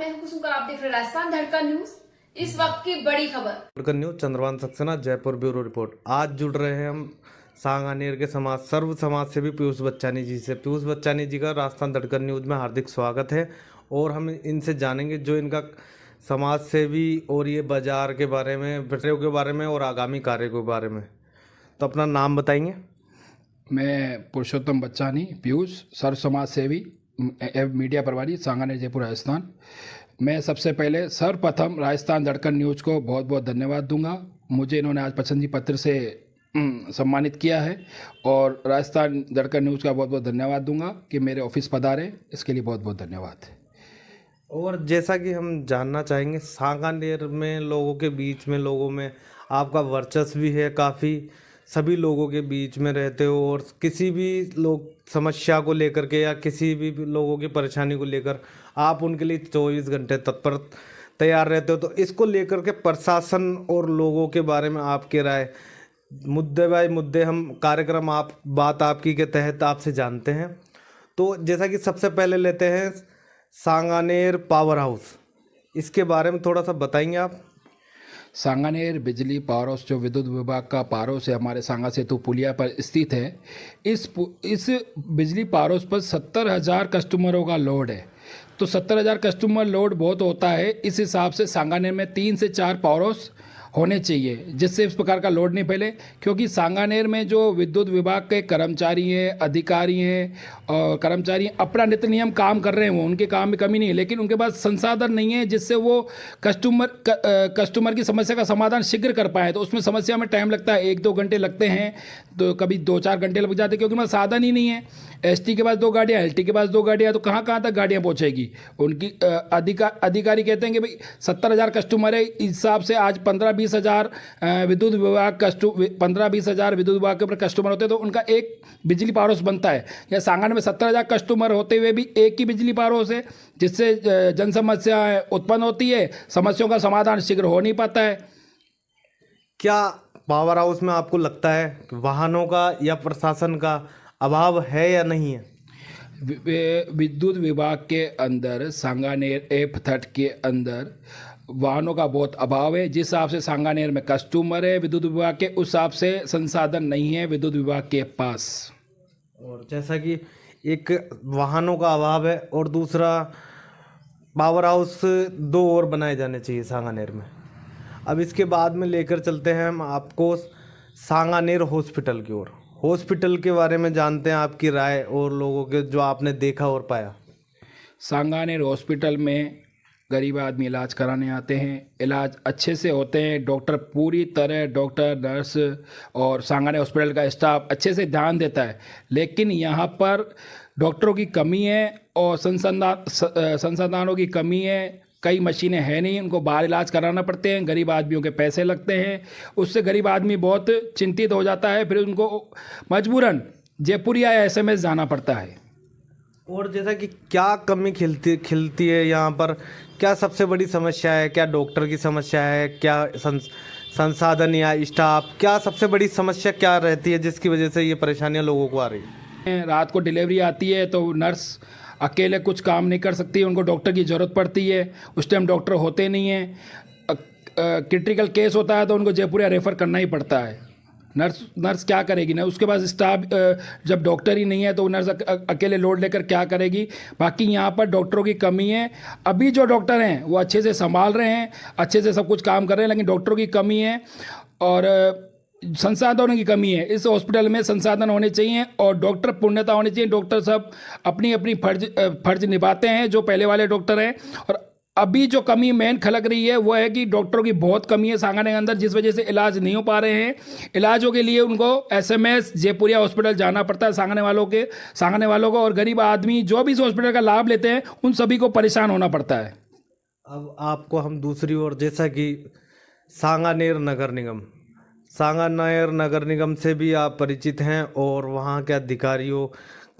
मैं हूं कुसुम, आप देख रहे हैं राजस्थान धड़कन न्यूज। इस वक्त की बड़ी खबर। धड़कन news, Chandrabhan Saxena, Jaipur bureau report. आज जुड़ रहे हैं हम सांगानेर के सर्व समाज सेवी पीयूष बच्चानी जी से। पीयूष बच्चानी जी का राजस्थान धड़कन न्यूज में हार्दिक स्वागत है और हम इनसे जानेंगे जो इनका समाज सेवी और ये बाजार के बारे में, विषयों के बारे में और आगामी कार्य के बारे में। तो अपना नाम बताएंगे। मैं पुरुषोत्तम बच्चानी पीयूष, सर्व समाज सेवी मीडिया प्रभारी, सांगानेर, जयपुर, राजस्थान। मैं सबसे पहले सर्वप्रथम राजस्थान धड़कन न्यूज़ को बहुत बहुत धन्यवाद दूंगा। मुझे इन्होंने आज पसंदगी पत्र से सम्मानित किया है और राजस्थान धड़कन न्यूज़ का बहुत बहुत धन्यवाद दूंगा कि मेरे ऑफिस पधारे, इसके लिए बहुत बहुत धन्यवाद। और जैसा कि हम जानना चाहेंगे, सांगानेर में लोगों के बीच में, लोगों में आपका वर्चस्व भी है काफ़ी, सभी लोगों के बीच में रहते हो और किसी भी लोग समस्या को लेकर के या किसी भी लोगों की परेशानी को लेकर आप उनके लिए 24 घंटे तत्पर तैयार रहते हो। तो इसको लेकर के प्रशासन और लोगों के बारे में आपकी राय, मुद्दे बाय मुद्दे हम कार्यक्रम बात आपकी के तहत आपसे जानते हैं। तो जैसा कि सबसे पहले लेते हैं सांगानेर पावर हाउस, इसके बारे में थोड़ा सा बताएंगे आप। सांगानेर बिजली पावर हाउस जो विद्युत विभाग का पावर हाउस है, हमारे सांगा सेतु पुलिया पर स्थित है। इस बिजली पावर हाउस पर 70,000 कस्टमरों का लोड है। तो 70,000 कस्टमर लोड बहुत होता है। इस हिसाब से सांगानेर में 3 से 4 पावर हाउस होने चाहिए जिससे इस प्रकार का लोड नहीं फैले, क्योंकि सांगानेर में जो विद्युत विभाग के कर्मचारी हैं, अधिकारी हैं और कर्मचारी अपना नित्य नियम काम कर रहे हैं, वो उनके काम में कमी नहीं है, लेकिन उनके पास संसाधन नहीं है जिससे वो कस्टमर की समस्या का समाधान शीघ्र कर पाए। तो उसमें समस्या में टाइम लगता है, 1-2 घंटे लगते हैं, तो कभी 2-4 घंटे लग जाते हैं, क्योंकि वहाँ साधन ही नहीं है। एसटी के पास 2 गाड़ियाँ, एलटी के पास 2 गाड़ियाँ, तो कहाँ कहाँ तक गाड़ियाँ पहुँचेगी। उनकी अधिकारी कहते हैं कि भाई 70,000 कस्टमर है, इस हिसाब से आज 15-20 हज़ार विद्युत विभाग 15-20 हज़ार विद्युत विभाग के ऊपर कस्टमर होते हैं, तो उनका एक बिजली पावर हाउस बनता है। या सांगानेर में 70,000 कस्टमर होते हुए भी एक ही बिजली पावर हाउस है, जिससे जन समस्या उत्पन्न होती है, समस्याओं का समाधान शीघ्र हो नहीं पाता है। क्या पावर हाउस में आपको लगता है कि वाहनों का या प्रशासन का अभाव है या नहीं है? विद्युत विभाग के अंदर सांगानेर F30 के अंदर वाहनों का बहुत अभाव है। जिस हिसाब से सांगानेर में कस्टमर है विद्युत विभाग के, उस हिसाब से संसाधन नहीं है विद्युत विभाग के पास। और जैसा कि एक वाहनों का अभाव है और दूसरा पावर हाउस 2 और बनाए जाने चाहिए सांगानेर में। अब इसके बाद में लेकर चलते हैं हम आपको सांगानेर हॉस्पिटल की ओर। हॉस्पिटल के बारे में जानते हैं आपकी राय और लोगों के जो आपने देखा और पाया। सांगानेर हॉस्पिटल में गरीब आदमी इलाज कराने आते हैं, इलाज अच्छे से होते हैं, डॉक्टर पूरी तरह, डॉक्टर, नर्स और सांगानेर हॉस्पिटल का स्टाफ अच्छे से ध्यान देता है। लेकिन यहाँ पर डॉक्टरों की कमी है और संसाधनों की कमी है। कई मशीनें हैं नहीं, उनको बाहर इलाज कराना पड़ते हैं, गरीब आदमियों के पैसे लगते हैं, उससे गरीब आदमी बहुत चिंतित हो जाता है, फिर उनको मजबूरन जयपुर या SMS जाना पड़ता है। और जैसा कि क्या कमी खिलती है यहाँ पर, क्या सबसे बड़ी समस्या है? क्या डॉक्टर की समस्या है? क्या संसाधन या स्टाफ? क्या सबसे बड़ी समस्या क्या रहती है जिसकी वजह से ये परेशानियाँ लोगों को आ रही है? रात को डिलीवरी आती है तो नर्स अकेले कुछ काम नहीं कर सकती, उनको डॉक्टर की ज़रूरत पड़ती है, उस टाइम डॉक्टर होते नहीं हैं। क्रिटिकल केस होता है तो उनको जयपुर या रेफ़र करना ही पड़ता है। नर्स क्या करेगी ना, उसके पास स्टाफ, जब डॉक्टर ही नहीं है तो नर्स अकेले लोड लेकर क्या करेगी। बाकी यहाँ पर डॉक्टरों की कमी है। अभी जो डॉक्टर हैं वो अच्छे से संभाल रहे हैं, अच्छे से सब कुछ काम कर रहे हैं, लेकिन डॉक्टरों की कमी है और संसाधनों की कमी है। इस हॉस्पिटल में संसाधन होने चाहिए और डॉक्टर पूर्णता होनी चाहिए। डॉक्टर सब अपनी अपनी फर्ज निभाते हैं जो पहले वाले डॉक्टर हैं। और अभी जो कमी मेन खलक रही है वो है कि डॉक्टरों की बहुत कमी है सांगानेर के अंदर, जिस वजह से इलाज नहीं हो पा रहे हैं। इलाजों के लिए उनको SMS जयपुरिया हॉस्पिटल जाना पड़ता है सांगानेर वालों को, और गरीब आदमी जो भी इस हॉस्पिटल का लाभ लेते हैं उन सभी को परेशान होना पड़ता है। अब आपको हम दूसरी ओर, जैसा कि सांगानेर नगर निगम से भी आप परिचित हैं और वहाँ के अधिकारियों,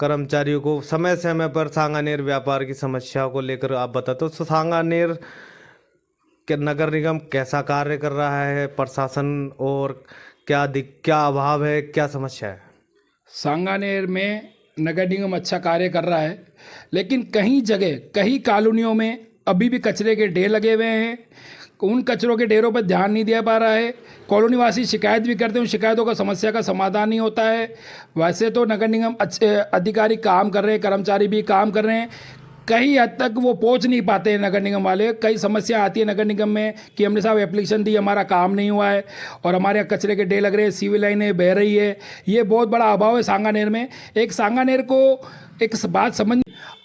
कर्मचारियों को समय समय पर सांगानेर व्यापार की समस्याओं को लेकर आप बताते हो। तो सांगानेर के नगर निगम कैसा कार्य कर रहा है, प्रशासन और क्या अभाव है, क्या समस्या है? सांगानेर में नगर निगम अच्छा कार्य कर रहा है, लेकिन कई जगह, कई कॉलोनियों में अभी भी कचरे के ढेर लगे हुए हैं, उन कचरों के ढेरों पर ध्यान नहीं दिया पा रहा है। कॉलोनी वासी शिकायत भी करते हैं, उन शिकायतों का समस्या का समाधान नहीं होता है। वैसे तो नगर निगम अच्छे अधिकारी काम कर रहे हैं, कर्मचारी भी काम कर रहे हैं, कहीं हद तक वो पहुंच नहीं पाते हैं नगर निगम वाले। कई समस्या आती है नगर निगम में कि हमने साहब एप्लीकेशन दी, हमारा काम नहीं हुआ है और हमारे यहाँ कचरे के ढेर लग रहे हैं, सीवी लाइनें बह रही है। ये बहुत बड़ा अभाव है सांगानेर में। एक सांगानेर को एक बात समझ,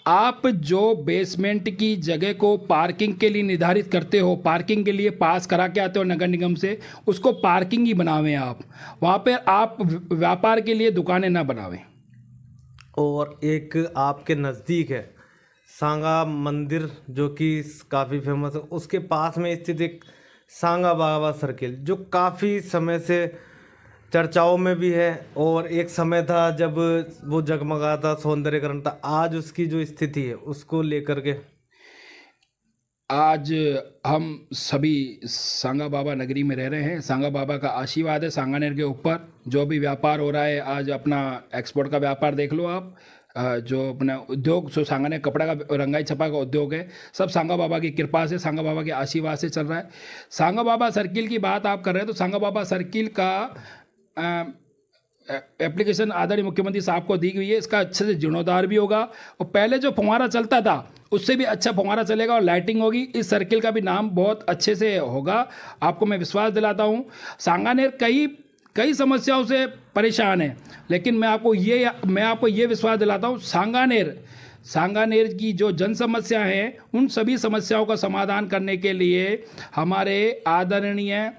आप जो बेसमेंट की जगह को पार्किंग के लिए निर्धारित करते हो, पार्किंग के लिए पास करा के आते हो नगर निगम से, उसको पार्किंग ही बनावें आप, वहाँ पर आप व्यापार के लिए दुकानें ना बनावें। और एक आपके नज़दीक है सांगा मंदिर जो कि काफ़ी फेमस है, उसके पास में स्थित एक सांगा बाबा सर्किल जो काफ़ी समय से चर्चाओं में भी है और एक समय था जब वो जगमगाता सौंदर्यकरण था। आज उसकी जो स्थिति है उसको लेकर के आज हम सभी सांगा बाबा नगरी में रह रहे हैं। सांगा बाबा का आशीर्वाद है सांगानेर के ऊपर। जो भी व्यापार हो रहा है, आज अपना एक्सपोर्ट का व्यापार देख लो आप, जो अपना उद्योग, जो सांगानेर कपड़ा का रंगाई छपा का उद्योग है, सब सांगा बाबा की कृपा से, सांगा बाबा के आशीर्वाद से चल रहा है। सांगा बाबा सर्किल की बात आप कर रहे हैं, तो सांगा बाबा सर्किल का एप्लीकेशन आदरणीय मुख्यमंत्री साहब को दी हुई है। इसका अच्छे से जीर्णोद्धार भी होगा और पहले जो फुहारा चलता था उससे भी अच्छा फुहारा चलेगा और लाइटिंग होगी। इस सर्किल का भी नाम बहुत अच्छे से होगा, आपको मैं विश्वास दिलाता हूँ। सांगानेर कई समस्याओं से परेशान है, लेकिन मैं आपको ये विश्वास दिलाता हूँ, सांगानेर की जो जन समस्या है, उन सभी समस्याओं का समाधान करने के लिए हमारे आदरणीय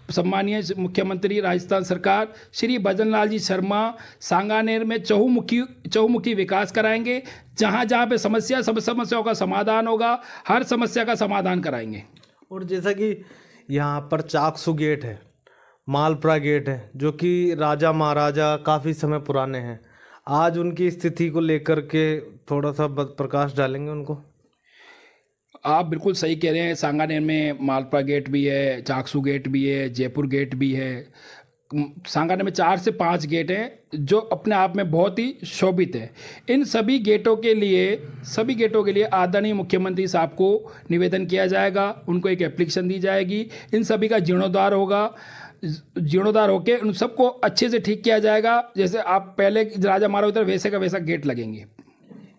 सम्मानीय मुख्यमंत्री राजस्थान सरकार श्री भजन लाल जी शर्मा सांगानेर में चहुमुखी विकास कराएंगे। जहाँ जहाँ पे समस्या, सब समस्याओं का समाधान होगा, हर समस्या का समाधान कराएंगे। और जैसा कि यहाँ पर चाकसू गेट है, मालपुरा गेट है, जो कि राजा महाराजा काफ़ी समय पुराने हैं, आज उनकी स्थिति को लेकर के थोड़ा सा प्रकाश डालेंगे उनको। आप बिल्कुल सही कह रहे हैं। सांगानेर में मालपुरा गेट भी है, चाकसू गेट भी है, जयपुर गेट भी है। सांगानेर में 4 से 5 गेट हैं जो अपने आप में बहुत ही शोभित है। इन सभी गेटों के लिए आदरणीय मुख्यमंत्री साहब को निवेदन किया जाएगा, उनको एक एप्लीकेशन दी जाएगी, इन सभी का जीर्णोद्धार होगा। जीर्णोद्धार होकर उन सबको अच्छे से ठीक किया जाएगा। जैसे आप पहले राजा महाराजा उधर वैसे का वैसा गेट लगेंगे।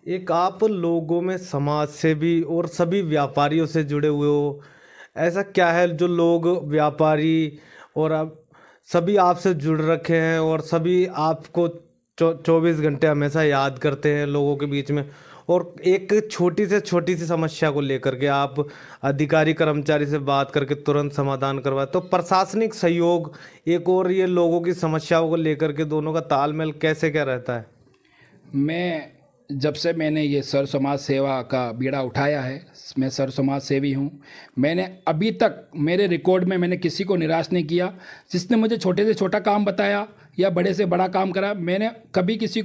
एक आप लोगों में समाज से भी और सभी व्यापारियों से जुड़े हुए हो, ऐसा क्या है जो लोग व्यापारी और आप सभी आपसे जुड़ रखे हैं और सभी आपको 24 घंटे हमेशा याद करते हैं लोगों के बीच में, और एक छोटी से समस्या को लेकर के आप अधिकारी कर्मचारी से बात करके तुरंत समाधान करवाए, तो प्रशासनिक सहयोग एक और ये लोगों की समस्याओं को लेकर के दोनों का तालमेल कैसे क्या रहता है? जब से मैंने ये सर्व समाज सेवा का बीड़ा उठाया है, मैं सर्व समाज सेवी हूँ। मैंने अभी तक मेरे रिकॉर्ड में मैंने किसी को निराश नहीं किया। जिसने मुझे छोटे से छोटा काम बताया या बड़े से बड़ा काम करा, मैंने कभी किसी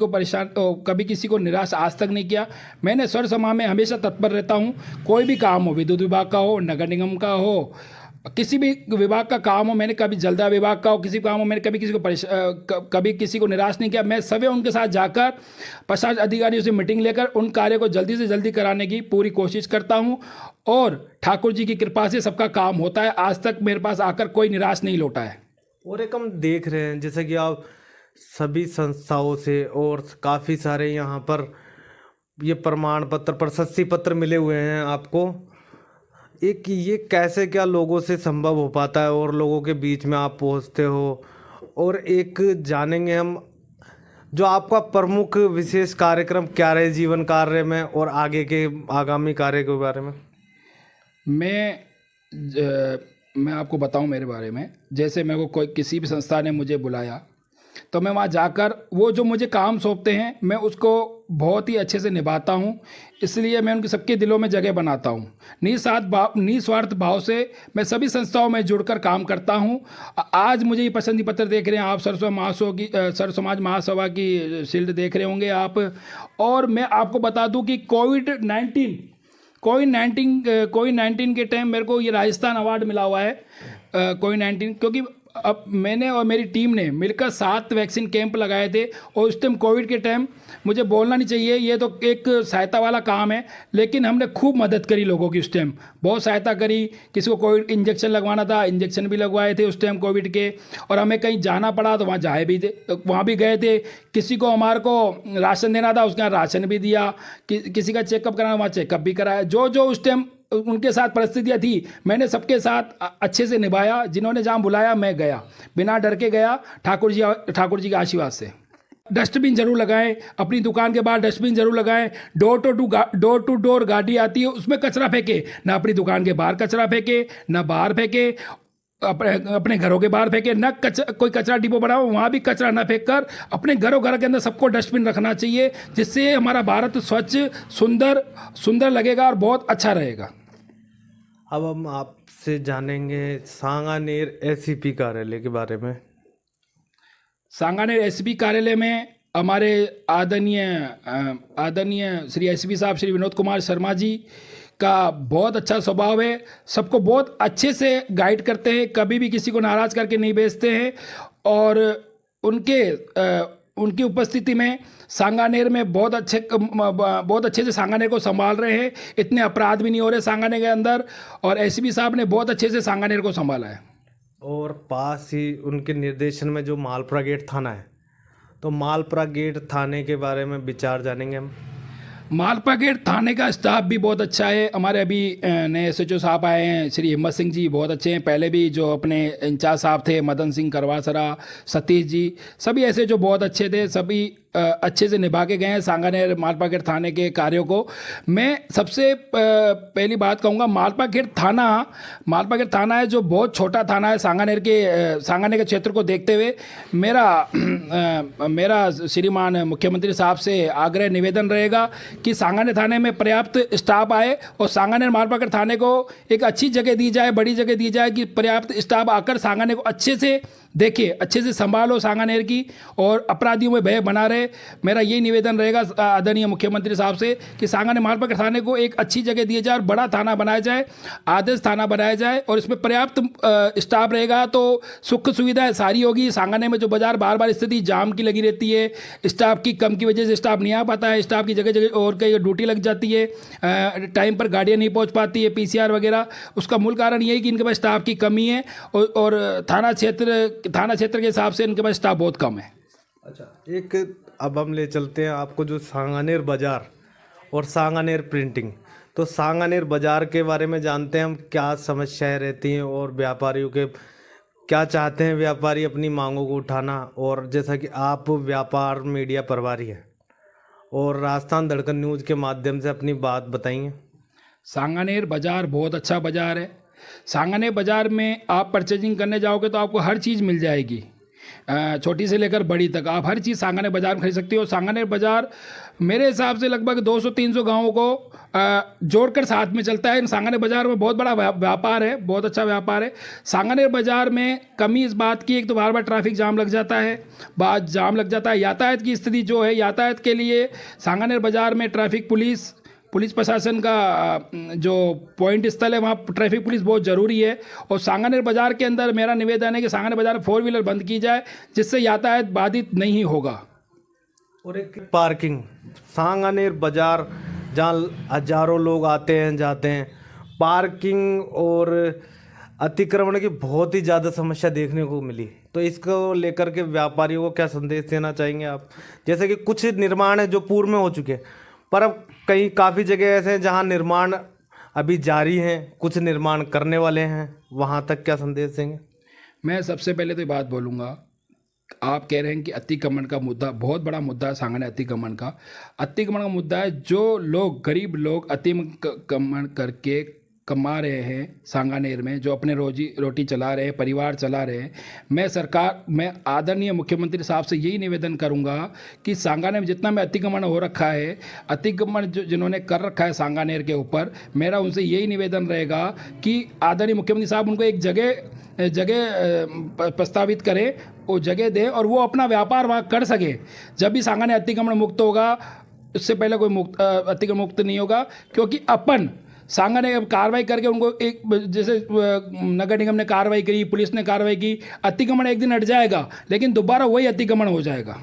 को निराश आज तक नहीं किया। मैंने सर्व समाज में हमेशा तत्पर रहता हूँ। कोई भी काम हो, विद्युत विभाग का हो, नगर निगम का हो, किसी भी विभाग का काम हो, मैंने कभी जलदाय विभाग का हो, किसी काम हो, मैंने कभी किसी को निराश नहीं किया। मैं सभी उनके साथ जाकर प्रशासन अधिकारियों से मीटिंग लेकर उन कार्यों को जल्दी से जल्दी कराने की पूरी कोशिश करता हूं और ठाकुर जी की कृपा से सबका काम होता है। आज तक मेरे पास आकर कोई निराश नहीं लौटा है। और एक हम देख रहे हैं जैसे कि आप सभी संस्थाओं से और काफ़ी सारे यहाँ पर ये प्रमाण पत्र, प्रशस्ति पत्र मिले हुए हैं आपको, एक ये कैसे क्या लोगों से संभव हो पाता है और लोगों के बीच में आप पहुंचते हो? और एक जानेंगे हम जो आपका प्रमुख विशेष कार्यक्रम क्या रहे जीवन कार्य में और आगे के आगामी कार्य के बारे में। मैं आपको बताऊं मेरे बारे में। जैसे मेरे को किसी भी संस्था ने मुझे बुलाया तो मैं वहाँ जाकर वो जो मुझे काम सौंपते हैं मैं उसको बहुत ही अच्छे से निभाता हूँ। इसलिए मैं उनके सबके दिलों में जगह बनाता हूँ। निस्वार्थ भाव से मैं सभी संस्थाओं में जुड़कर काम करता हूँ। आज मुझे ये प्रशस्ति पत्र देख रहे हैं आप, सर्व समाज महासभा की शील्ड देख रहे होंगे आप। और मैं आपको बता दूँ कि कोविड 19 के टाइम मेरे को ये राजस्थान अवार्ड मिला हुआ है। कोविड 19 क्योंकि अब मैंने और मेरी टीम ने मिलकर 7 वैक्सीन कैंप लगाए थे और उस टाइम कोविड के टाइम मुझे बोलना नहीं चाहिए, ये तो एक सहायता वाला काम है, लेकिन हमने खूब मदद करी लोगों की उस टाइम, बहुत सहायता करी। किसी को कोविड इंजेक्शन लगवाना था, इंजेक्शन भी लगवाए थे उस टाइम कोविड के, और हमें कहीं जाना पड़ा तो वहाँ भी गए थे। किसी को हमारे को राशन देना था, उसके यहाँ राशन भी दिया, किसी का चेकअप कराना वहाँ चेकअप भी कराया। जो जो उस टाइम उनके साथ परिस्थितियाँ थी, मैंने सबके साथ अच्छे से निभाया। जिन्होंने जहाँ बुलाया मैं गया, बिना डर के गया, ठाकुर जी के आशीर्वाद से। डस्टबिन जरूर लगाएं, अपनी दुकान के बाहर डस्टबिन जरूर लगाएं। डोर टू डोर गाड़ी आती है, उसमें कचरा फेंके ना, अपनी दुकान के बाहर कचरा फेंके ना, बाहर फेंके अपने घरों के बाहर फेंके ना। कोई कचरा डिपो बनाओ, वहाँ भी कचरा ना फेंक कर अपने घर के अंदर सबको डस्टबिन रखना चाहिए, जिससे हमारा भारत स्वच्छ सुंदर लगेगा और बहुत अच्छा रहेगा। अब हम आपसे जानेंगे सांगानेर एसीपी कार्यालय के बारे में। सांगानेर एसपी कार्यालय में हमारे आदरणीय श्री एसपी साहब श्री विनोद कुमार शर्मा जी का बहुत अच्छा स्वभाव है, सबको बहुत अच्छे से गाइड करते हैं, कभी भी किसी को नाराज़ करके नहीं भेजते हैं, और उनकी उपस्थिति में सांगानेर में बहुत अच्छे से सांगानेर को संभाल रहे हैं। इतने अपराध भी नहीं हो रहे सांगानेर के अंदर, और एसपी साहब ने बहुत अच्छे से सांगानेर को संभाला है। और पास ही उनके निर्देशन में जो मालपुरा गेट थाना है, तो मालपुरा गेट थाने के बारे में विचार जानेंगे हम। मालपुरा गेट थाने का स्टाफ भी बहुत अच्छा है। हमारे अभी नए एसएचओ साहब आए हैं श्री हिम्मत सिंह जी, बहुत अच्छे हैं। पहले भी जो अपने इंचार्ज साहब थे मदन सिंह करवासरा, सतीश जी, सभी ऐसे जो बहुत अच्छे थे, सभी अच्छे से निभा के गए हैं सांगानेर मालपुरा गेट थाने के कार्यों को। मैं सबसे पहली बात कहूँगा, मालपुरा गेट थाना है जो बहुत छोटा थाना है सांगानेर के क्षेत्र को देखते हुए। मेरा श्रीमान मुख्यमंत्री साहब से आग्रह निवेदन रहेगा कि सांगानेर थाने में पर्याप्त स्टाफ आए और सांगानेर मालपुरा गेट थाने को एक अच्छी जगह दी जाए, बड़ी जगह दी जाए, कि पर्याप्त स्टाफ आकर सांगानेर को अच्छे से देखे, अच्छे से संभालो सांगानेर की, और अपराधियों में भय बना रहे। मेरा यही निवेदन रहेगा आदरणीय मुख्यमंत्री साहब से कि सांगानेर मालपुरा गेट थाने को एक अच्छी जगह दिया जाए और बड़ा थाना बनाया जाए, आदर्श थाना बनाया जाए, और इसमें पर्याप्त स्टाफ रहेगा तो सुख सुविधाएं सारी होगी। सांगानेर में जो बाजार बार स्थिति जाम की लगी रहती है, स्टाफ की कम की वजह से स्टाफ नहीं आ पाता है, स्टाफ की जगह जगह और कई ड्यूटी लग जाती है, टाइम पर गाड़ियाँ नहीं पहुँच पाती है, PCR वगैरह। उसका मूल कारण यही कि इनके पास स्टाफ की कमी है, और थाना क्षेत्र के हिसाब से इनके पास स्टाफ बहुत कम है। अच्छा, एक अब हम ले चलते हैं आपको जो सांगानेर बाजार और सांगानेर प्रिंटिंग। तो सांगानेर बाजार के बारे में जानते हैं हम, क्या समस्याएं रहती हैं और व्यापारियों के क्या चाहते हैं व्यापारी अपनी मांगों को उठाना। और जैसा कि आप व्यापार मीडिया प्रभारी हैं और राजस्थान धड़कन न्यूज़ के माध्यम से अपनी बात बताइए। सांगानेर बाज़ार बहुत अच्छा बाज़ार है। सांगानेर बाज़ार में आप परचेजिंग करने जाओगे तो आपको हर चीज़ मिल जाएगी, छोटी से लेकर बड़ी तक आप हर चीज़ सांगानेर बाज़ार में खरीद सकती हो। सांगानेर बाज़ार मेरे हिसाब से लगभग 200-300 गाँवों को जोड़कर साथ में चलता है। सांगानेर बाज़ार में बहुत बड़ा व्यापार है, बहुत अच्छा व्यापार है। सांगानेर बाज़ार में कमी इस बात की, एक तो बार ट्रैफिक जाम लग जाता है, यातायात की स्थिति जो है, यातायात के लिए सांगानेर बाज़ार में ट्रैफिक पुलिस प्रशासन का जो पॉइंट स्थल है, वहाँ ट्रैफिक पुलिस बहुत ज़रूरी है। और सांगानेर बाज़ार के अंदर मेरा निवेदन है कि सांगानेर बाज़ार में 4 व्हीलर बंद की जाए, जिससे यातायात बाधित नहीं होगा। और एक पार्किंग, सांगानेर बाज़ार जहाँ हजारों लोग आते हैं जाते हैं, पार्किंग और अतिक्रमण की बहुत ही ज़्यादा समस्या देखने को मिली। तो इसको लेकर के व्यापारियों को क्या संदेश देना चाहेंगे आप? जैसे कि कुछ निर्माण है जो पूर्व में हो चुके हैं, पर अब कई काफ़ी जगह ऐसे हैं जहां निर्माण अभी जारी हैं, कुछ निर्माण करने वाले हैं, वहां तक क्या संदेश देंगे? मैं सबसे पहले तो ये बात बोलूँगा, आप कह रहे हैं कि अतिक्रमण का मुद्दा बहुत बड़ा मुद्दा है। सांगानेर अतिक्रमण का मुद्दा है। जो लोग गरीब लोग अतिक्रमण करके कमा रहे हैं सांगानेर में, जो अपने रोटी चला रहे हैं, परिवार चला रहे हैं, मैं आदरणीय मुख्यमंत्री साहब से यही निवेदन करूंगा कि सांगानेर में जितना में अतिक्रमण हो रखा है, अतिक्रमण जिन्होंने कर रखा है सांगानेर के ऊपर, मेरा उनसे यही निवेदन रहेगा कि आदरणीय मुख्यमंत्री साहब उनको एक जगह प्रस्तावित करें, वो जगह दें और वो अपना व्यापार वहाँ कर सके। जब भी सांगानेर अतिक्रमण मुक्त होगा, उससे पहले कोई अतिक्रमण मुक्त नहीं होगा, क्योंकि अपन सांगा ने अब कार्रवाई करके उनको एक जैसे नगर निगम ने कार्रवाई करी, पुलिस ने कार्रवाई की, अतिक्रमण एक दिन हट जाएगा लेकिन दोबारा वही अतिक्रमण हो जाएगा।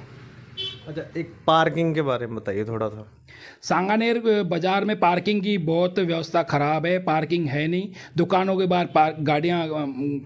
अच्छा, एक पार्किंग के बारे में बताइए थोड़ा सा। सांगानेर बाज़ार में पार्किंग की बहुत व्यवस्था ख़राब है, पार्किंग है नहीं, दुकानों के बाहर गाड़ियाँ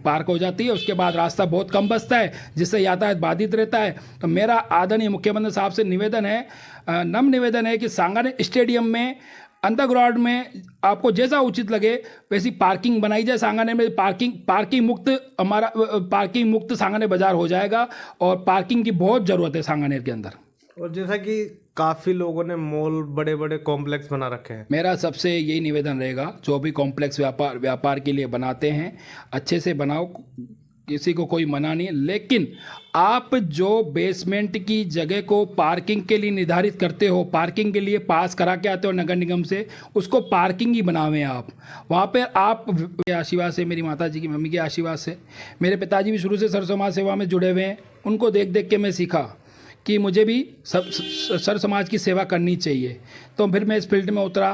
पार्क हो जाती है, उसके बाद रास्ता बहुत कम बचता है जिससे यातायात बाधित रहता है। तो मेरा आदरणीय मुख्यमंत्री साहब से निवेदन है, नम्र निवेदन है कि सांगानेर स्टेडियम में अंडरग्राउंड में आपको जैसा उचित लगे वैसी पार्किंग बनाई जाए। सांगानेर में पार्किंग मुक्त हमारा पार्किंग मुक्त सांगानेर बाज़ार हो जाएगा और पार्किंग की बहुत ज़रूरत है सांगानेर के अंदर। और जैसा कि काफ़ी लोगों ने मॉल, बड़े बड़े कॉम्प्लेक्स बना रखे हैं, मेरा सबसे यही निवेदन रहेगा, जो भी कॉम्प्लेक्स व्यापार के लिए बनाते हैं अच्छे से बनाओ, किसी को कोई मना नहीं है, लेकिन आप जो बेसमेंट की जगह को पार्किंग के लिए निर्धारित करते हो, पार्किंग के लिए पास करा के आते हो नगर निगम से, उसको पार्किंग ही बनावें आप वहाँ पे। आप आशीर्वाद से, मेरी माता जी की मम्मी के आशीर्वाद से, मेरे पिताजी भी शुरू से सर समाज सेवा में जुड़े हुए हैं, उनको देख देख के मैं सीखा कि मुझे भी सर समाज की सेवा करनी चाहिए। तो फिर मैं इस फील्ड में उतरा,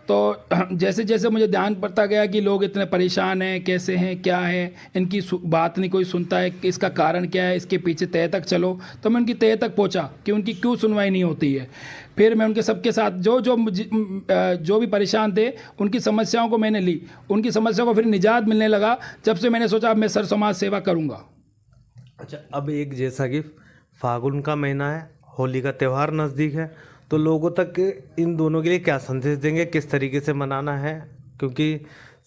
तो जैसे जैसे मुझे ध्यान पड़ता गया कि लोग इतने परेशान हैं, कैसे हैं, क्या है, इनकी बात नहीं कोई सुनता है, कि इसका कारण क्या है, इसके पीछे तह तक चलो। तो मैं उनकी तह तक पहुंचा कि उनकी क्यों सुनवाई नहीं होती है। फिर मैं उनके सबके साथ जो भी परेशान थे उनकी समस्याओं को मैंने ली, उनकी समस्याओं को फिर निजात मिलने लगा जब से मैंने सोचा अब मैं सर समाज सेवा करूँगा। अच्छा, अब एक जैसा कि फागुन का महीना है, होली का त्यौहार नज़दीक है, तो लोगों तक इन दोनों के लिए क्या संदेश देंगे, किस तरीके से मनाना है, क्योंकि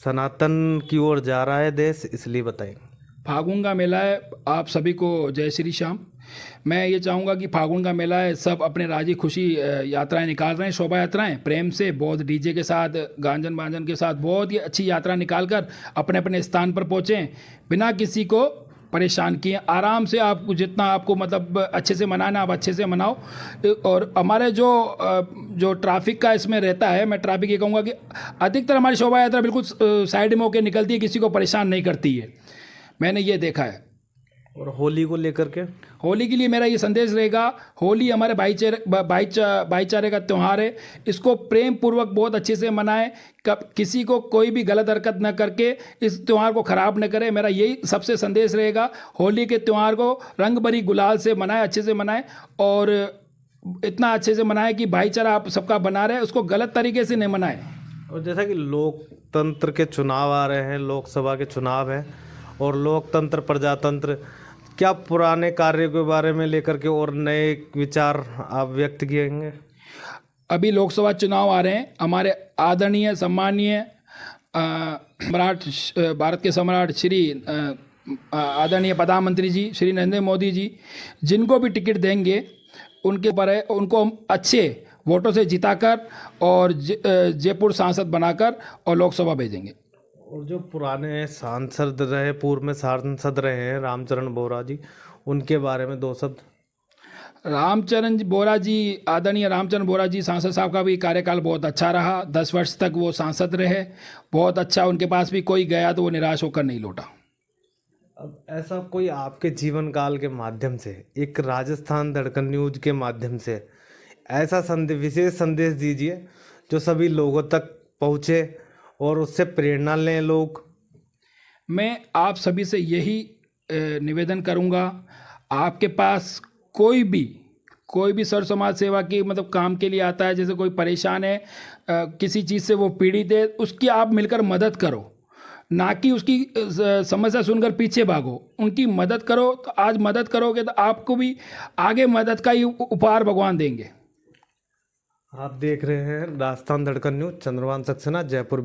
सनातन की ओर जा रहा है देश, इसलिए बताएंगे। फागुन का मेला है, आप सभी को जय श्री श्याम। मैं ये चाहूँगा कि फागुन का मेला है, सब अपने राजी खुशी यात्राएं निकाल रहे हैं, शोभा यात्राएं प्रेम से, बहुत डीजे के साथ, गांजन बांजन के साथ बहुत ही अच्छी यात्रा निकाल कर अपने अपने स्थान पर पहुँचें, बिना किसी को परेशान किए, आराम से। आपको जितना आपको मतलब अच्छे से मनाना आप अच्छे से मनाओ। और हमारे जो ट्रैफिक का इसमें रहता है, मैं ट्रैफिक ये कहूँगा कि अधिकतर हमारी शोभा यात्रा बिल्कुल साइड में होकर निकलती है, किसी को परेशान नहीं करती है, मैंने ये देखा है। और होली को लेकर के, होली के लिए मेरा ये संदेश रहेगा, होली हमारे भाईचारे का त्यौहार है, इसको प्रेम पूर्वक बहुत अच्छे से मनाएं, किसी को कोई भी गलत हरकत न करके इस त्यौहार को ख़राब न करें। मेरा यही सबसे संदेश रहेगा, होली के त्यौहार को रंग भरी गुलाल से मनाएं, अच्छे से मनाएं, और इतना अच्छे से मनाएं कि भाईचारा आप सबका बना रहे, उसको गलत तरीके से नहीं मनाएं। और जैसा कि लोकतंत्र के चुनाव आ रहे हैं, लोकसभा के चुनाव हैं, और लोकतंत्र प्रजातंत्र, क्या पुराने कार्य के बारे में लेकर के और नए विचार आप व्यक्त किएंगे? अभी लोकसभा चुनाव आ रहे हैं, हमारे आदरणीय सम्मानीय भारत के सम्राट श्री आदरणीय प्रधानमंत्री जी श्री नरेंद्र मोदी जी जिनको भी टिकट देंगे उनके ऊपर है, उनको हम अच्छे वोटों से जिताकर और जयपुर सांसद बनाकर और लोकसभा भेजेंगे। और जो पुराने सांसद रहे, पूर्व में सांसद रहे हैं रामचरण बोरा जी, उनके बारे में दो शब्द। रामचरण बोरा जी, आदरणीय रामचरण बोरा जी सांसद साहब का भी कार्यकाल बहुत अच्छा रहा, 10 वर्ष तक वो सांसद रहे, बहुत अच्छा। उनके पास भी कोई गया तो वो निराश होकर नहीं लौटा। अब ऐसा कोई आपके जीवन काल के माध्यम से, एक राजस्थान धड़कन न्यूज के माध्यम से ऐसा विशेष संदेश दीजिए जो सभी लोगों तक पहुँचे और उससे प्रेरणा लें लोग। मैं आप सभी से यही निवेदन करूंगा, आपके पास कोई भी सर समाज सेवा की मतलब काम के लिए आता है, जैसे कोई परेशान है, किसी चीज़ से वो पीड़ित है, उसकी आप मिलकर मदद करो, ना कि उसकी समस्या सुनकर पीछे भागो, उनकी मदद करो। तो आज मदद करोगे तो आपको भी आगे मदद का ही उपहार भगवान देंगे। आप देख रहे हैं राजस्थान धड़कन न्यूज, चंद्रभान सक्सेना, जयपुर।